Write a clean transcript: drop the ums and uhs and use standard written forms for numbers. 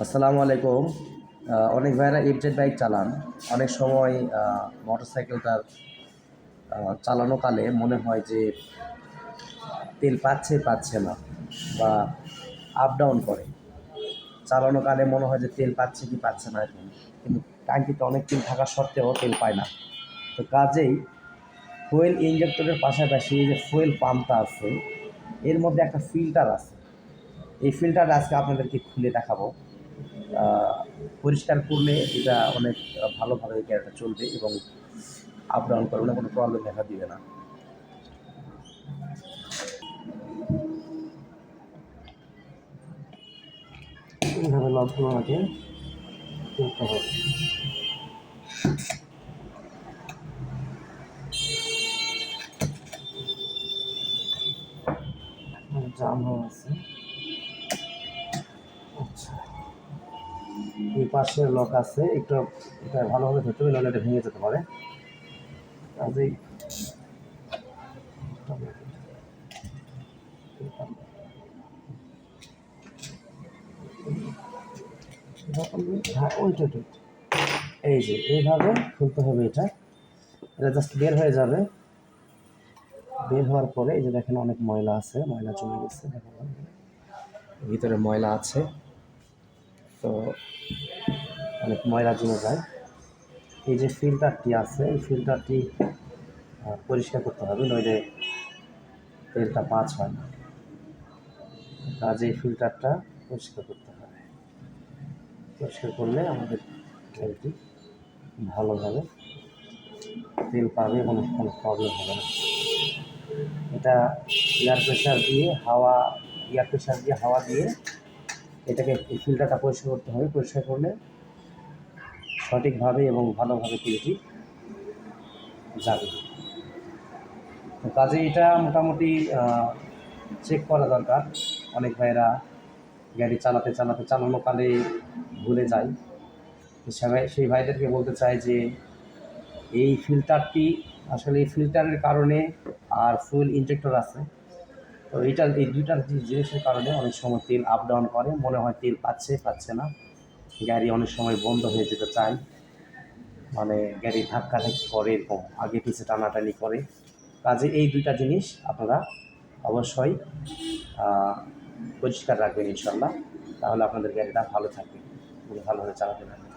আসসালামু আলাইকুম। অনেক ভাইরা এফজেড বাইক চালান। অনেক সময় মোটরসাইকেলটার চালানোকালে মনে হয় যে তেল পাচ্ছে না বা আপ ডাউন করে। চালানোকালে মনে হয় যে তেল পাচ্ছে কি পাচ্ছে না এরকম। কিন্তু ট্যাঙ্কিতে অনেক তেল থাকা সত্ত্বেও তেল পায় না। তো কাজেই ফুয়েল ইনজেক্টরের পাশাপাশি যে ফুয়েল পাম্পটা আছে, এর মধ্যে একটা ফিল্টার আছে। এই ফিল্টারটা আজকে আপনাদেরকে খুলে দেখাবো। পরিষ্কার করলে এটা অনেক ভালোভাবে গাড়িটা চলবে এবং আপ ডাউন করবে না, কোনো প্রবলেম দেখা দিবে না। এইভাবে লকগুলো আমাকে তুলতে হবে। জাম হয়ে আছে। আচ্ছা, এই পাশে লক আছে, একটু এটা ভালোভাবে ধরতে হবে, নাহলে এটা ভেঙে যেতে পারে। কাজেই হ্যাঁ, ওইটা এই যে এইভাবে খুলতে হবে। এটা জাস্ট বের হয়ে যাবে। বের হওয়ার পরে এই যে দেখেন অনেক ময়লা আছে, ময়লা জমে গেছে, ভিতরে ময়লা আছে, তো অনেক ময়লা জমে যায়। এই যে ফিল্টারটি আছে, এই ফিল্টারটি পরিষ্কার করতে হবে, নইলে তেলটা পাঁচ হয় না। কাজে এই ফিল্টারটা পরিষ্কার করতে হবে। পরিষ্কার করলে আমাদের গাড়িটি ভালোভাবে তেল পাবে এবং কোনো প্রবলেম হবে না। এটা এয়ার প্রেশার দিয়ে হাওয়া দিয়ে এটাকে এই ফিল্টারটা পরিষ্কার করতে হবে। পরিষ্কার করলে সঠিকভাবে এবং ভালোভাবে তেলটি যাবে। তো কাজে এটা মোটামুটি চেক করা দরকার। অনেক ভাইয়েরা গাড়ি চালানোকালে ভুলে যায়। সেই ভাইদেরকে বলতে চাই যে এই ফিল্টারটি আসলে এই ফিল্টারের কারণে আর ফুয়েল ইনজেক্টর আছে, তো এই দুইটার জিনিসের কারণে অনেক সময় তেল আপ ডাউন করে, মনে হয় তেল পাচ্ছে না। গাড়ি অনেক সময় বন্ধ হয়ে যেতে চায়, মানে গাড়ি ধাক্কাধাক্কি করে, এরকম আগে পিছে টানাটানি করে। কাজে এই দুইটা জিনিস আপনারা অবশ্যই পরিষ্কার রাখবেন ইনশাল্লাহ, তাহলে আপনাদের গাড়িটা ভালো থাকবে, ভালোভাবে চালাতে পারবেন।